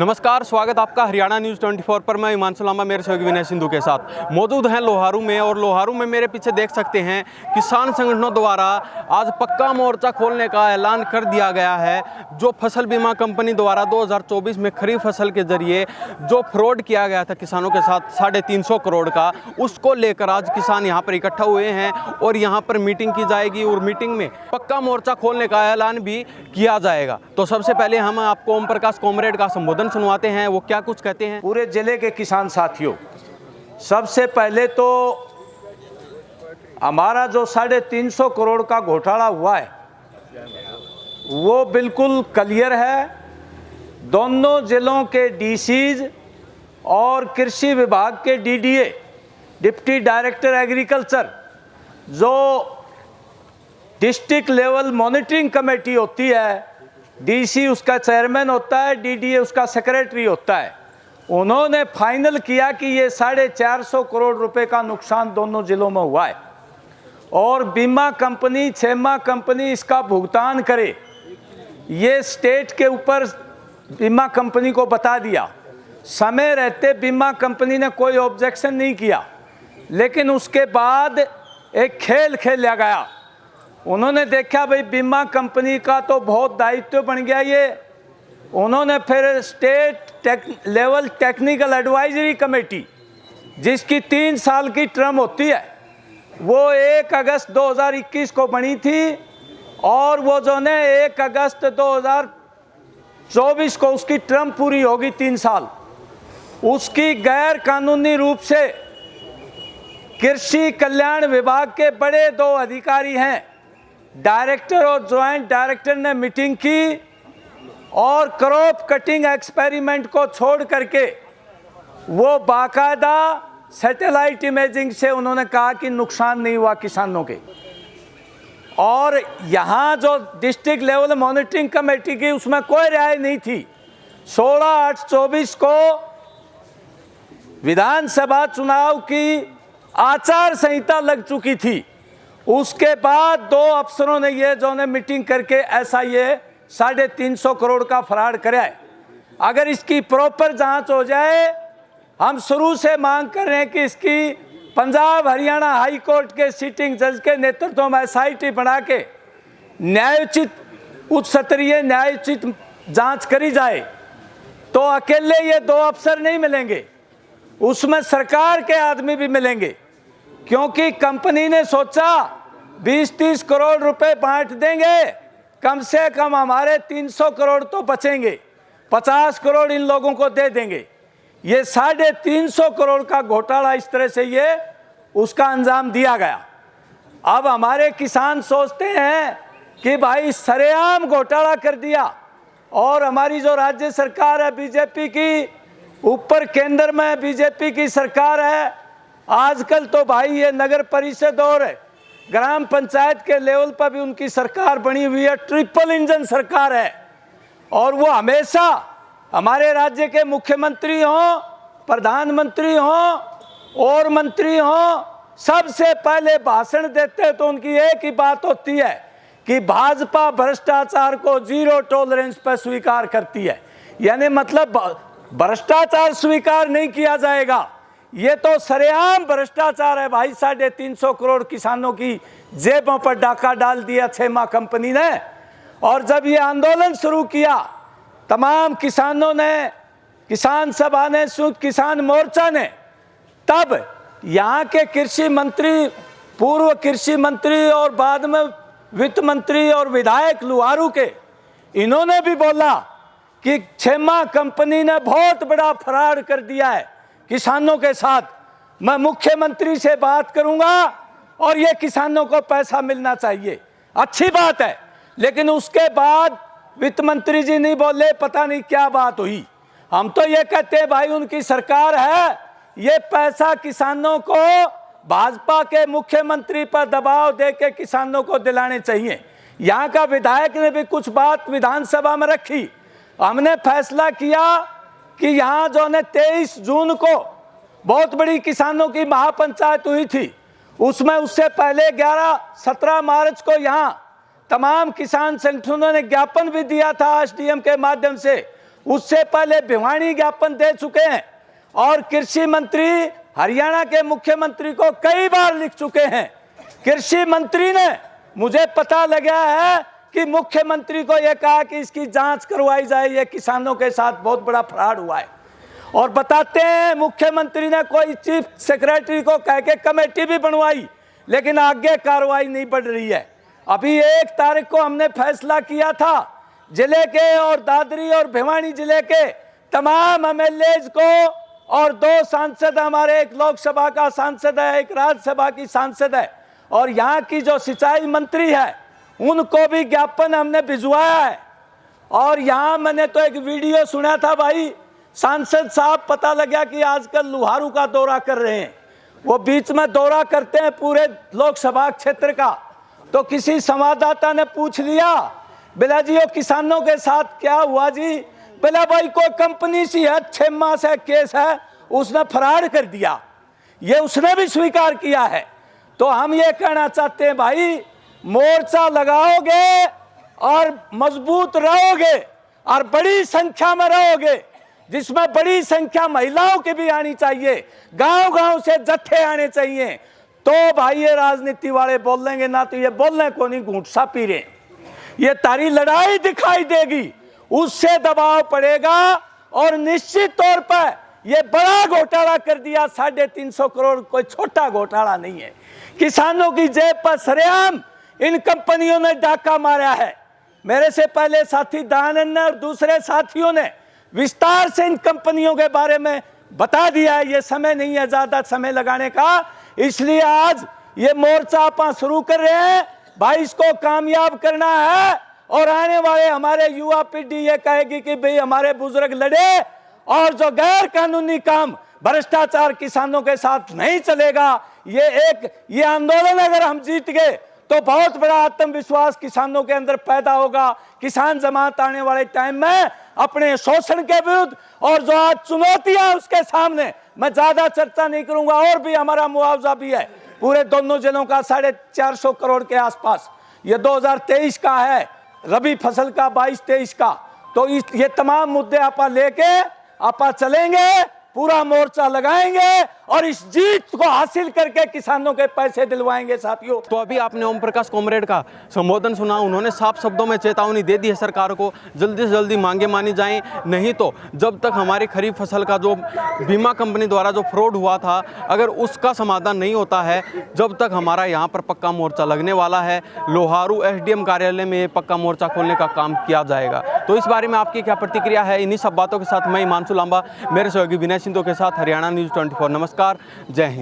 नमस्कार, स्वागत आपका हरियाणा न्यूज़ 24 पर। मैं हिमांशु लांबा मेरे सहयोगी विनय सिंधु के साथ मौजूद हैं लोहारू में। और लोहारू में मेरे पीछे देख सकते हैं किसान संगठनों द्वारा आज पक्का मोर्चा खोलने का ऐलान कर दिया गया है। जो फसल बीमा कंपनी द्वारा 2024 में खरीफ फसल के जरिए जो फ्रॉड किया गया था किसानों के साथ 350 करोड़ का, उसको लेकर आज किसान यहाँ पर इकट्ठा हुए हैं और यहाँ पर मीटिंग की जाएगी और मीटिंग में पक्का मोर्चा खोलने का ऐलान भी किया जाएगा। तो सबसे पहले हम आपको ओम प्रकाश कॉमरेड का संबोधन सुनवाते हैं, वो क्या कुछ कहते हैं। पूरे जिले के किसान साथियों, सबसे पहले तो हमारा जो 350 करोड़ का घोटाला हुआ है वो बिल्कुल क्लियर है। दोनों जिलों के डीसीज और कृषि विभाग के डीडीए, डिप्टी डायरेक्टर एग्रीकल्चर, जो डिस्ट्रिक्ट लेवल मॉनिटरिंग कमेटी होती है, डीसी उसका चेयरमैन होता है, डीडीए उसका सेक्रेटरी होता है, उन्होंने फाइनल किया कि ये 450 करोड़ रुपए का नुकसान दोनों जिलों में हुआ है और बीमा कंपनी, छेमा कंपनी इसका भुगतान करे। ये स्टेट के ऊपर बीमा कंपनी को बता दिया। समय रहते बीमा कंपनी ने कोई ऑब्जेक्शन नहीं किया, लेकिन उसके बाद एक खेल खेला गया। उन्होंने देखा भाई बीमा कंपनी का तो बहुत दायित्व बन गया ये। उन्होंने फिर state level technical advisory committee, जिसकी 3 साल की टर्म होती है, वो 1 अगस्त 2021 को बनी थी और वो जो ने 1 अगस्त 2024 को उसकी टर्म पूरी होगी 3 साल। उसकी गैर कानूनी रूप से कृषि कल्याण विभाग के बड़े 2 अधिकारी हैं, डायरेक्टर और ज्वाइंट डायरेक्टर ने मीटिंग की और क्रॉप कटिंग एक्सपेरिमेंट को छोड़ करके वो बाकायदा सैटेलाइट इमेजिंग से उन्होंने कहा कि नुकसान नहीं हुआ किसानों के। और यहाँ जो डिस्ट्रिक्ट लेवल मॉनिटरिंग कमेटी की, उसमें कोई राय नहीं थी। 16/8/24 को विधानसभा चुनाव की आचार संहिता लग चुकी थी। उसके बाद 2 अफसरों ने ये जो ने मीटिंग करके ऐसा ये 350 करोड़ का फराड कराया है। अगर इसकी प्रॉपर जांच हो जाए, हम शुरू से मांग कर रहे हैं कि इसकी पंजाब हरियाणा हाई कोर्ट के सिटिंग जज के नेतृत्व में एसआईटी बना के न्यायोचित, उच्च स्तरीय न्यायोचित जांच करी जाए। तो अकेले ये 2 अफसर नहीं मिलेंगे, उसमें सरकार के आदमी भी मिलेंगे, क्योंकि कंपनी ने सोचा 20-30 करोड़ रुपए बांट देंगे, कम से कम हमारे 300 करोड़ तो बचेंगे, 50 करोड़ इन लोगों को दे देंगे। ये 350 करोड़ का घोटाला इस तरह से ये उसका अंजाम दिया गया। अब हमारे किसान सोचते हैं कि भाई सरेआम घोटाला कर दिया और हमारी जो राज्य सरकार है बीजेपी की, ऊपर केंद्र में बीजेपी की सरकार है, आजकल तो भाई ये नगर परिषद और ग्राम पंचायत के लेवल पर भी उनकी सरकार बनी हुई है, ट्रिपल इंजन सरकार है। और वो हमेशा हमारे राज्य के मुख्यमंत्री हों, प्रधानमंत्री हों और मंत्री हों, सबसे पहले भाषण देते तो उनकी एक ही बात होती है कि भाजपा भ्रष्टाचार को 0 टॉलरेंस पर स्वीकार करती है। यानी मतलब भ्रष्टाचार स्वीकार नहीं किया जाएगा। ये तो सरेआम भ्रष्टाचार है भाई। 350 करोड़ किसानों की जेबों पर डाका डाल दिया छेमा कंपनी ने। और जब ये आंदोलन शुरू किया, तमाम किसानों ने, किसान सभा ने, संयुक्त किसान मोर्चा ने, तब यहाँ के कृषि मंत्री, पूर्व कृषि मंत्री और बाद में वित्त मंत्री और विधायक लोहारू के, इन्होंने भी बोला कि छेमा कंपनी ने बहुत बड़ा फराड कर दिया है किसानों के साथ। मैं मुख्यमंत्री से बात करूंगा और ये किसानों को पैसा मिलना चाहिए। अच्छी बात है, लेकिन उसके बाद वित्त मंत्री जी नहीं बोले, पता नहीं क्या बात हुई। हम तो ये कहते हैं भाई उनकी सरकार है, ये पैसा किसानों को भाजपा के मुख्यमंत्री पर दबाव दे के किसानों को दिलाने चाहिए। यहाँ का विधायक ने भी कुछ बात विधानसभा में रखी। हमने फैसला किया कि यहाँ जो ने 23 जून को बहुत बड़ी किसानों की महापंचायत हुई थी, उसमें उससे पहले 17 मार्च को यहाँ तमाम किसान संगठनों ने ज्ञापन भी दिया था एसडीएम के माध्यम से। उससे पहले भिवानी ज्ञापन दे चुके हैं और कृषि मंत्री हरियाणा के मुख्यमंत्री को कई बार लिख चुके हैं। कृषि मंत्री ने, मुझे पता लगा है कि मुख्यमंत्री को यह कहा कि इसकी जांच करवाई जाए, ये किसानों के साथ बहुत बड़ा फ्रॉड हुआ है। और बताते हैं मुख्यमंत्री ने कोई चीफ सेक्रेटरी को कह के कमेटी भी बनवाई, लेकिन आगे कार्रवाई नहीं बढ़ रही है। अभी 1 तारीख को हमने फैसला किया था जिले के और दादरी और भिवानी जिले के तमाम एमएलएज को, और 2 सांसद हमारे, एक लोकसभा का सांसद है, एक राज्यसभा की सांसद है, और यहाँ की जो सिंचाई मंत्री है उनको भी ज्ञापन हमने भिजवाया है। और यहाँ मैंने तो एक वीडियो सुना था भाई, सांसद साहब पता लगा कि आजकल लुहारू का दौरा कर रहे हैं। वो बीच में दौरा करते हैं पूरे लोकसभा क्षेत्र का। तो किसी संवाददाता ने पूछ लिया, बोला जी वो किसानों के साथ क्या हुआ जी? बोला भाई कोई कंपनी सी है, 6 माह से केस है, उसने फरार कर दिया। ये उसने भी स्वीकार किया है। तो हम ये कहना चाहते हैं भाई, मोर्चा लगाओगे और मजबूत रहोगे और बड़ी संख्या में रहोगे, जिसमें बड़ी संख्या महिलाओं की भी आनी चाहिए, गांव-गांव से जत्थे आने चाहिए, तो भाई ये राजनीति वाले बोल लेंगे, ना तो ये बोलने को नहीं, घूंट सा पी रहे। ये तारी लड़ाई दिखाई देगी, उससे दबाव पड़ेगा और निश्चित तौर पर ये बड़ा घोटाला कर दिया। 350 करोड़ कोई छोटा घोटाला नहीं है। किसानों की जेब पर सरेआम इन कंपनियों ने डाका मारा है। मेरे से पहले साथी दयानंद ने और दूसरे साथियों ने विस्तार से इन कंपनियों के बारे में बता दिया है। ये समय नहीं है ज्यादा समय लगाने का, इसलिए आज ये मोर्चा आप शुरू कर रहे हैं। भाई इसको कामयाब करना है और आने वाले हमारे युवा पीढ़ी ये कहेगी कि भाई हमारे बुजुर्ग लड़े, और जो गैर कानूनी काम, भ्रष्टाचार किसानों के साथ नहीं चलेगा। ये आंदोलन अगर हम जीत गए तो बहुत बड़ा आत्मविश्वास किसानों के अंदर पैदा होगा। किसान जमात आने वाले टाइम में अपने शोषण के विरुद्ध, और जो आज चुनौतियां उसके सामने, मैं ज्यादा चर्चा नहीं करूंगा। और भी हमारा मुआवजा भी है पूरे दोनों जिलों का 450 करोड़ के आसपास, ये 2023 का है, रबी फसल का 22-23 का। तो ये तमाम मुद्दे आपा लेके आपा चलेंगे, पूरा मोर्चा लगाएंगे और इस जीत को हासिल करके किसानों के पैसे दिलवाएंगे साथियों। तो अभी आपने ओम प्रकाश कॉमरेड का संबोधन सुना, उन्होंने साफ शब्दों में चेतावनी दे दी है सरकार को, जल्दी से जल्दी मांगे मानी जाएं, नहीं तो जब तक हमारी खरीफ फसल का जो बीमा कंपनी द्वारा जो फ्रॉड हुआ था, अगर उसका समाधान नहीं होता है, जब तक हमारा यहाँ पर पक्का मोर्चा लगने वाला है। लोहारू एसडीएम कार्यालय में पक्का मोर्चा खोलने का काम किया जाएगा। तो इस बारे में आपकी क्या प्रतिक्रिया है? इन्हीं सब बातों के साथ मैं हिमांशु लांबा, मेरे सहयोगी विनय सिंधु के साथ हरियाणा न्यूज़ 24। नमस्कार, जय हिंद।